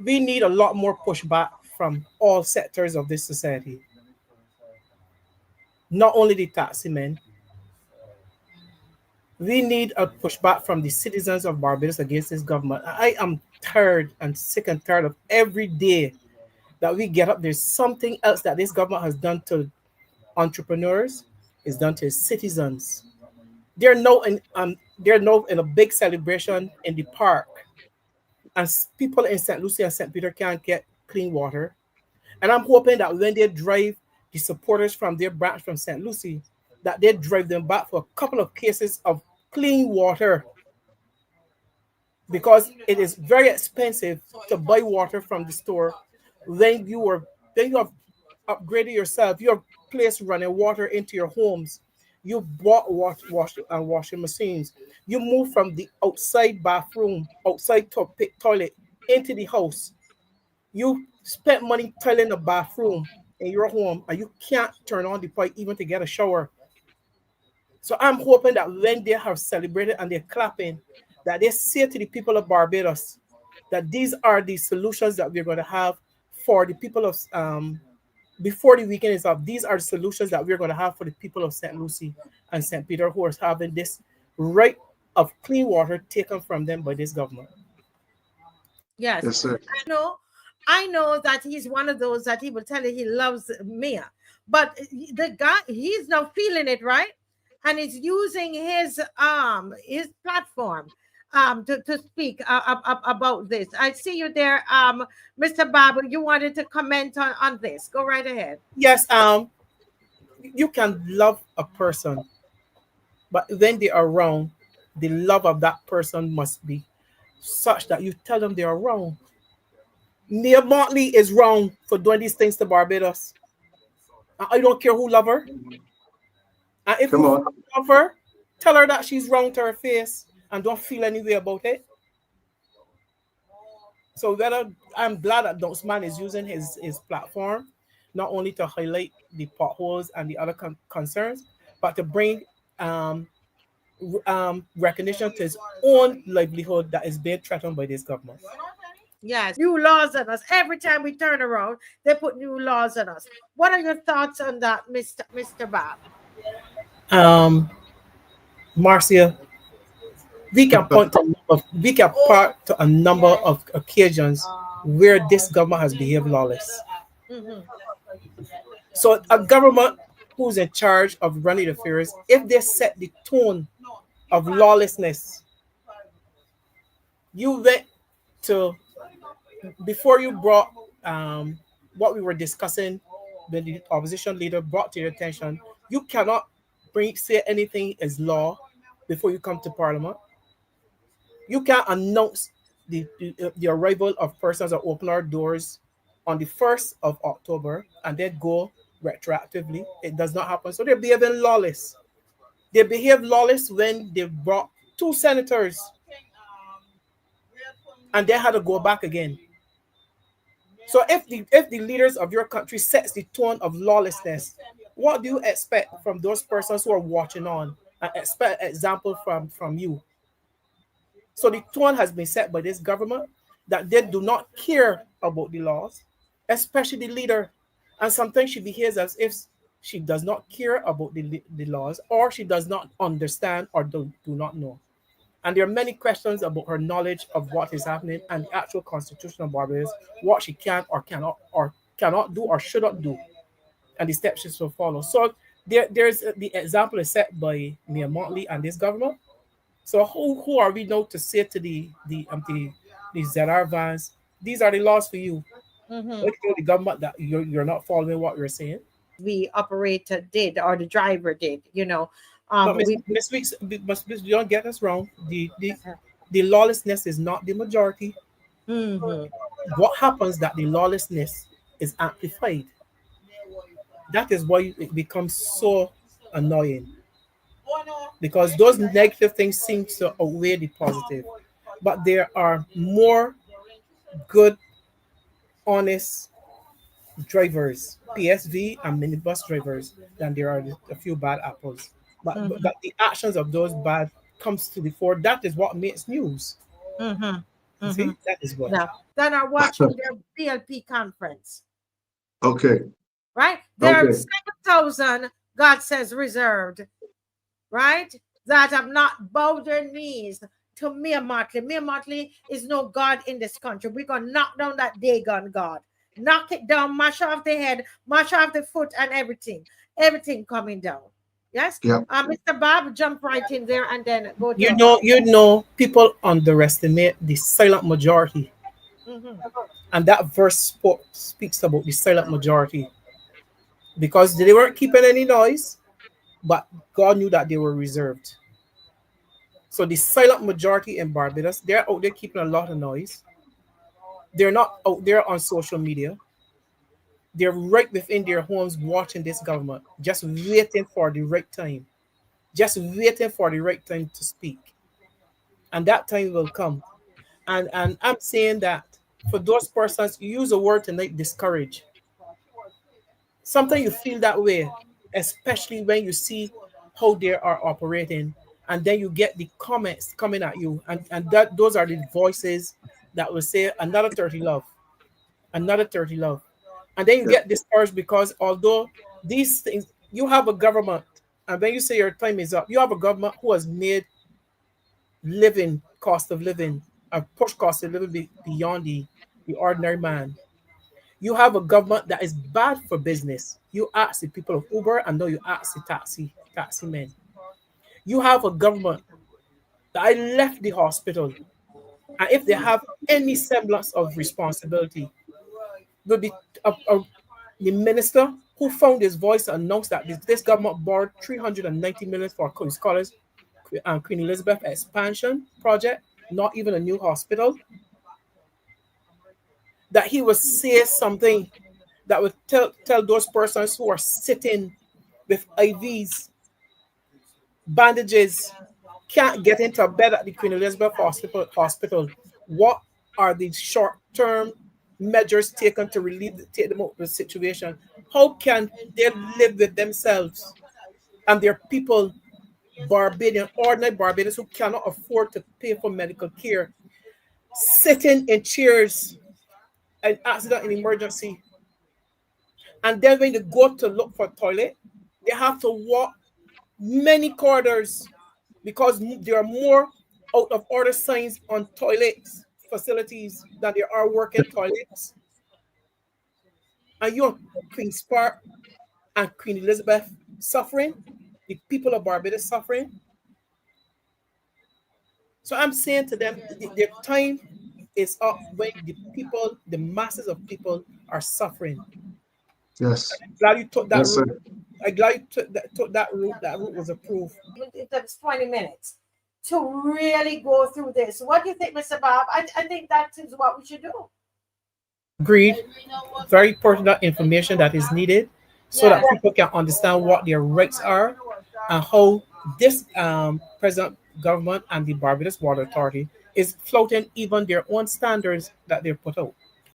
we need a lot more pushback from all sectors of this society. Not only the taxi men, we need a pushback from the citizens of Barbados against this government. I am tired and sick and tired of every day that we get up. There's something else that this government has done to entrepreneurs, is done to citizens. They're now in a big celebration in the park, and people in St. Lucie and St. Peter can't get clean water. And I'm hoping that when they drive the supporters from their branch from St. Lucie, that they drive them back for a couple of cases of clean water, because it is very expensive to buy water from the store when you have upgraded yourself. You have placed running water into your homes. You bought washing machines. You move from the outside bathroom, outside toilet into the house. You spent money tiling the bathroom in your home, and you can't turn on the pipe even to get a shower. So I'm hoping that when they have celebrated and they're clapping, that they say to the people of Barbados that these are the solutions that we're going to have for the people of before the weekend is up. These are the solutions that we're going to have for the people of St. Lucie and St. Peter who are having this right of clean water taken from them by this government. Yes, Yes, sir. I know that he's one of those that he will tell you he loves Mia, but the guy, he's now feeling it, right? And he's using his platform to speak about this. I see you there, Mr. Babb. You wanted to comment on this. Go right ahead. Yes, you can love a person, but when they are wrong, the love of that person must be such that you tell them they are wrong. Nia Motley is wrong for doing these things to Barbados. I don't care who love her. And if Come you on. love her, tell her that she's wrong to her face and don't feel any way about it. So whether I'm glad that Dosman is using his platform not only to highlight the potholes and the other concerns, but to bring um, recognition to his own livelihood that is being threatened by this government. Yes, new laws on us. Every time we turn around, they put new laws on us. What are your thoughts on that, Mr. Babb? Um, Marcia, we can point to a number of occasions where this government has behaved lawless. Hmm. So a government who's in charge of running affairs, if they set the tone of lawlessness, you went to before you brought what we were discussing when the opposition leader brought to your attention, you cannot say anything is law before you come to parliament. You can't announce the arrival of persons or open our doors on the 1st of October and then go retroactively. It does not happen. So they're behaving lawless. They behaved lawless when they brought two senators and they had to go back again. So if the leaders of your country sets the tone of lawlessness, what do you expect from those persons who are watching on and expect example from you? So the tone has been set by this government that they do not care about the laws, especially the leader. And sometimes she behaves as if she does not care about the laws, or she does not understand or do not know. And there are many questions about her knowledge of what is happening and the actual constitution of Barbados, what she can or cannot do or should not do, and the steps she should follow. So there's the example is set by Mia Motley and this government. So who are we now to say to the ZR vans, these are the laws for you? Hmm. Don't you know the government that you're not following what you're saying? The operator did, or the driver did, But we Miss, you don't get us wrong. The lawlessness is not the majority. Mhm. What happens that the lawlessness is amplified. That is why it becomes so annoying, because those negative things seem to outweigh the positive. But there are more good, honest drivers, PSV and minibus drivers, than there are a few bad apples. But Mhm. the actions of those bad comes to the fore. That is what makes news. Mhm. You see, that is what. Now, that are watching their BLP conference, Okay. right? There are Okay. 7,000, God says, reserved, right? That have not bowed their knees to Mia Motley. Mia Motley is no God in this country. We're going to knock down that Dagon God. Knock it down, mash off the head, mash off the foot, and everything. Everything coming down. Yes? Yeah. Mr. Babb, jump right in there and then go You to. know, you know, people underestimate the silent majority, Mhm. and that verse speaks about the silent majority because they weren't keeping any noise, but God knew that they were reserved. So the silent majority in Barbados, they're out there keeping a lot of noise. They're not out there on social media. They're right within their homes watching this government, just waiting for the right time, just waiting for the right time to speak. And that time will come. And I'm saying that for those persons, you use a word tonight, discourage. Sometimes you feel that way, especially when you see how they are operating, and then you get the comments coming at you, and that those are the voices that will say another 30 love, another 30 love. And then you Yeah. get discouraged because although these things, you have a government, and when you say your time is up, you have a government who has made living cost of living, push cost of living beyond the ordinary man. You have a government that is bad for business. You ask the people of Uber, and no, you ask the taxi men. You have a government that I left the hospital, and if they have any semblance of responsibility, will be the minister who found his voice and announced that this government borrowed 390 million for Queen's College and Queen Elizabeth expansion project, not even a new hospital. That he would say something that would tell those persons who are sitting with IVs, bandages, can't get into bed at the Queen Elizabeth Hospital. What are the short-term measures taken to take them out of the situation? How can they live with themselves and their people, Barbadian, ordinary Barbadians who cannot afford to pay for medical care, sitting in chairs, an accident, an emergency, and then when they go to look for a toilet, they have to walk many corridors because there are more out of order signs on toilets facilities than there are working toilets. And you have Queen's Park and Queen Elizabeth suffering, the people of Barbados suffering. So I'm saying to them, their time is up when the people, the masses of people are suffering. Yes. I'm glad you took that Yes, route. sir. I'm glad you took that route. That route was approved. It takes 20 minutes to really go through this. What do you think, Mr. Bob? I think that is what we should do. Agreed. Very pertinent information that is needed so that Yes. people can understand what their rights are and how this present government and the Barbados Water Authority is floating even their own standards that they put out.